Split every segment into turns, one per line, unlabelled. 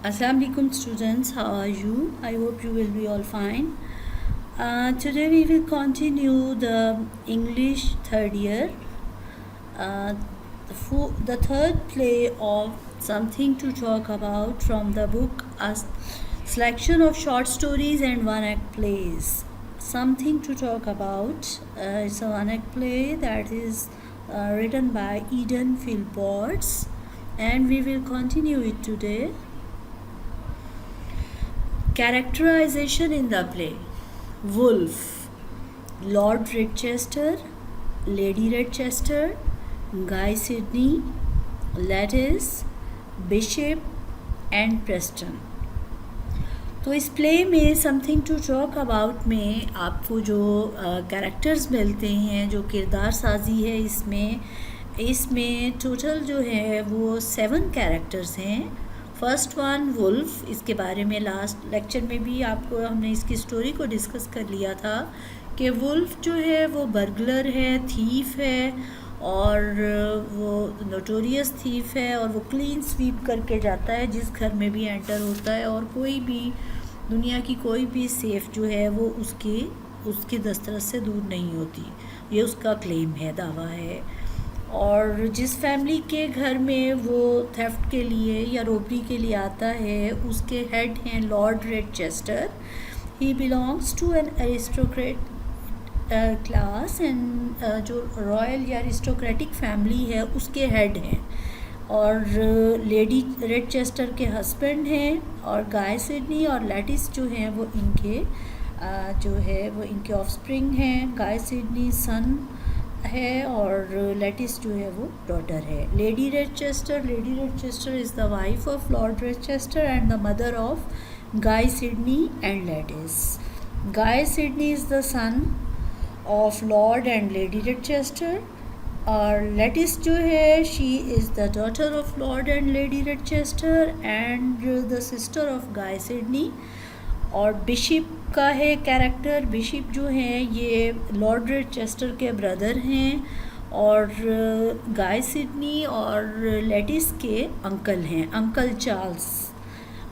Assalamu alaikum students, how are you? I hope you will be all fine. Today we will continue the English third year, uh, the third play of Something to Talk About from the book A Selection of Short Stories and One Act Plays. Something to Talk About, it's a one act play that is written by Eden Philpotts, and we will continue it today. Characterization in the play: Wolf, Lord Redchester, Lady Redchester, Guy Sidney, Lettice, Bishop and Preston. तो इस play में something to talk about में आपको जो characters मिलते हैं, जो किरदार साजी है इसमें टोटल जो है वो 7 कैरेक्टर्स हैं। फर्स्ट वन वुल्फ, इसके बारे में लास्ट लेक्चर में भी आपको हमने इसकी स्टोरी को डिस्कस कर लिया था कि वुल्फ जो है वो बर्गलर है, थीफ है और वो नोटोरियस थीफ है और वो क्लीन स्वीप करके जाता है जिस घर में भी एंटर होता है, और कोई भी दुनिया की कोई भी सेफ जो है वो उसके दस्तरस से दूर नहीं होती। ये उसका क्लेम है, दावा है। और जिस फैमिली के घर में वो थेफ्ट के लिए या रोबरी के लिए आता है उसके हेड हैं Lord Redchester. He belongs to an aristocrat class and जो रॉयल या एरिस्टोक्रेटिक फैमिली है उसके हेड हैं। और लेडी रेडचेस्टर के हस्बैंड हैं, और गाय सिडनी और लेटिस जो हैं वो इनके ऑफस्प्रिंग हैं। गाय सिडनी सन है और लेटिस जो है वो डॉटर है। Lady Redchester is the wife of Lord Redchester and the mother of Guy Sidney and Lettice. Guy Sidney is the son of Lord and Lady Redchester, और लेटिस जो है she is the daughter of Lord and Lady Redchester and the sister of Guy Sidney. और bishop का है character. Bishop जो हैं ये Lord रेडचेस्टर के ब्रदर हैं और गाय सिडनी और लेटिस के अंकल हैं, अंकल चार्ल्स।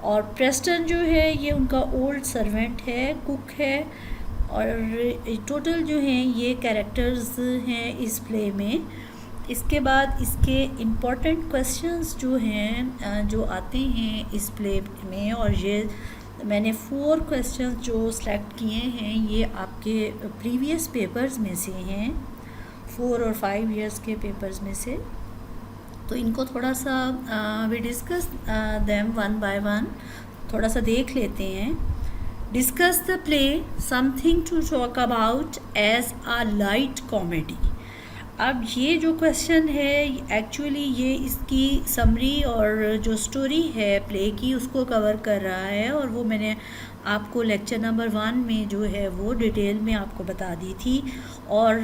और प्रेस्टन जो है ये उनका ओल्ड सर्वेंट है, कुक है। और टोटल जो हैं ये कैरेक्टर्स हैं इस प्ले में। इसके बाद इसके इम्पॉर्टेंट क्वेश्चंस जो हैं जो आते हैं इस प्ले में, और ये मैंने 4 क्वेश्चंस जो सेलेक्ट किए हैं ये आपके प्रीवियस पेपर्स में से हैं, 4 और 5 इयर्स के पेपर्स में से। तो इनको थोड़ा सा we discuss them one by one, थोड़ा सा देख लेते हैं। Discuss the play something to talk about as a light comedy. अब ये जो क्वेश्चन है एक्चुअली ये इसकी समरी और जो स्टोरी है प्ले की उसको कवर कर रहा है, और वो मैंने आपको लेक्चर नंबर 1 में जो है वो डिटेल में आपको बता दी थी। और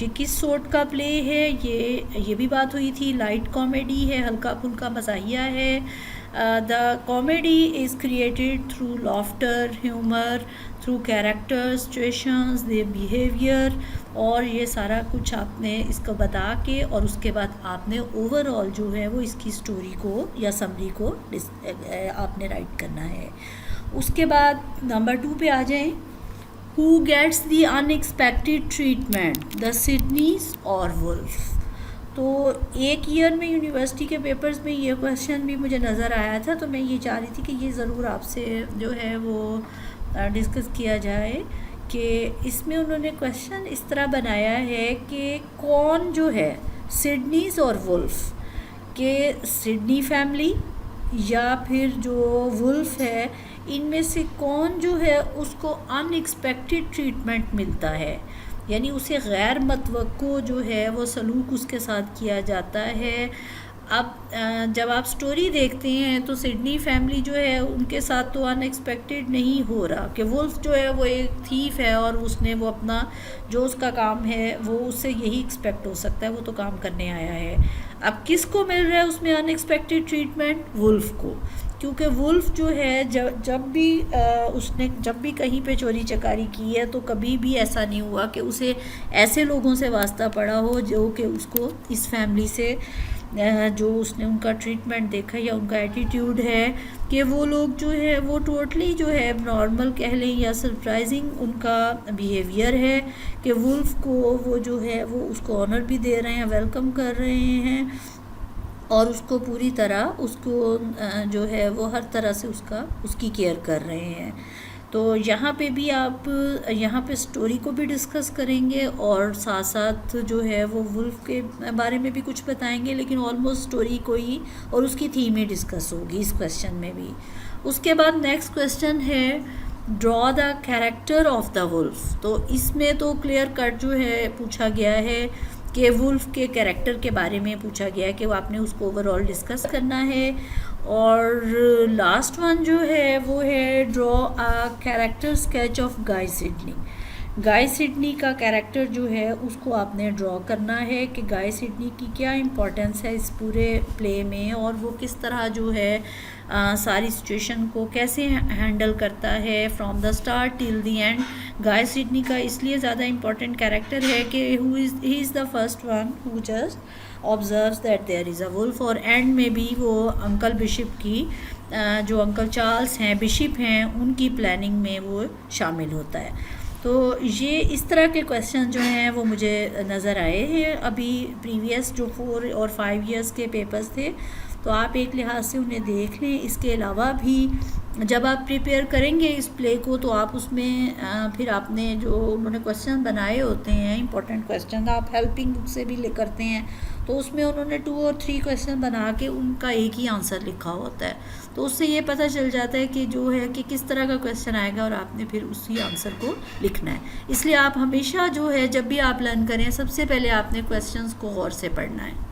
ये किस सॉर्ट का प्ले है ये भी बात हुई थी। लाइट कॉमेडी है, हल्का फुल्का मज़ाहिया है। The comedy is created through laughter, humour, through characters, situations, their behaviour, और ये सारा कुछ आपने इसको बता के और उसके बाद आपने ओवरऑल जो है वो इसकी स्टोरी को या समरी को आपने राइट करना है। उसके बाद नंबर 2 पे आ जाएं। Who gets the unexpected treatment, the Sidneys और वुल्फ। तो एक ईयर में यूनिवर्सिटी के पेपर्स में ये क्वेश्चन भी मुझे नज़र आया था, तो मैं ये चाह रही थी कि ये ज़रूर आपसे जो है वो डिस्कस किया जाए कि इसमें उन्होंने क्वेश्चन इस तरह बनाया है कि कौन जो है सिडनीज और वुल्फ के, सिडनी फैमिली या फिर जो वुल्फ है इनमें से कौन जो है उसको अनएक्सपेक्टेड ट्रीटमेंट मिलता है, यानी उसे गैर मतवक्को जो है वो सलूक उसके साथ किया जाता है। अब जब आप स्टोरी देखते हैं तो सिडनी फैमिली जो है उनके साथ तो अनएक्सपेक्टेड नहीं हो रहा कि वुल्फ जो है वो एक थीफ है और उसने वो अपना जो उसका काम है वो उससे यही एक्सपेक्ट हो सकता है, वो तो काम करने आया है। अब किसको मिल रहा है उसमें अनएक्सपेक्टेड ट्रीटमेंट? वुल्फ को, क्योंकि वुल्फ जो है उसने जब भी कहीं पे चोरी चकारी की है तो कभी भी ऐसा नहीं हुआ कि उसे ऐसे लोगों से वास्ता पड़ा हो जो कि उसको इस फैमिली से जो उसने उनका ट्रीटमेंट देखा या उनका एटीट्यूड है कि वो लोग जो है वो टोटली जो है नॉर्मल कह लें या सरप्राइजिंग उनका बिहेवियर है कि वुल्फ को वो जो है वो उसको ऑनर भी दे रहे हैं, वेलकम कर रहे हैं और उसको पूरी तरह उसको जो है वो हर तरह से उसकी केयर कर रहे हैं। तो यहाँ पे भी आप यहाँ पे स्टोरी को भी डिस्कस करेंगे और साथ साथ जो है वो वुल्फ के बारे में भी कुछ बताएंगे, लेकिन ऑलमोस्ट स्टोरी को ही और उसकी थीम ही डिस्कस होगी इस क्वेश्चन में भी। उसके बाद नेक्स्ट क्वेश्चन है draw the character of the wolf. तो इसमें तो क्लियर कट जो है पूछा गया है कि वुल्फ के कैरेक्टर के बारे में पूछा गया है कि वो आपने उसको ओवरऑल डिस्कस करना है। और लास्ट वन जो है वो है draw a character sketch of Guy Sydney. Guy Sidney का कैरेक्टर जो है उसको आपने ड्रॉ करना है कि गाय सिडनी की क्या इम्पोर्टेंस है इस पूरे प्ले में और वो किस तरह जो है सारी सिचुएशन को कैसे हैंडल करता है from the start till the end. Guy Sidney का इसलिए ज़्यादा इम्पोर्टेंट कैरेक्टर है कि he is the first one who just observes that there is a wolf, और एंड में भी वो अंकल बिशप की जो अंकल चार्ल्स हैं बिशप हैं उनकी प्लानिंग में वो शामिल होता है। तो ये इस तरह के क्वेश्चन जो हैं वो मुझे नज़र आए हैं अभी प्रीवियस जो 4 और 5 इयर्स के पेपर्स थे, तो आप एक लिहाज से उन्हें देख लें। इसके अलावा भी जब आप प्रिपेयर करेंगे इस प्ले को तो आप उसमें फिर आपने जो उन्होंने क्वेश्चन बनाए होते हैं इंपॉर्टेंट क्वेश्चन आप हेल्पिंग बुक से भी ले करते हैं, तो उसमें उन्होंने 2 और 3 क्वेश्चन बना के उनका एक ही आंसर लिखा होता है। तो उससे ये पता चल जाता है कि जो है कि किस तरह का क्वेश्चन आएगा और आपने फिर उसी आंसर को लिखना है। इसलिए आप हमेशा जो है जब भी आप लर्न करें सबसे पहले आपने क्वेश्चंस को गौर से पढ़ना है।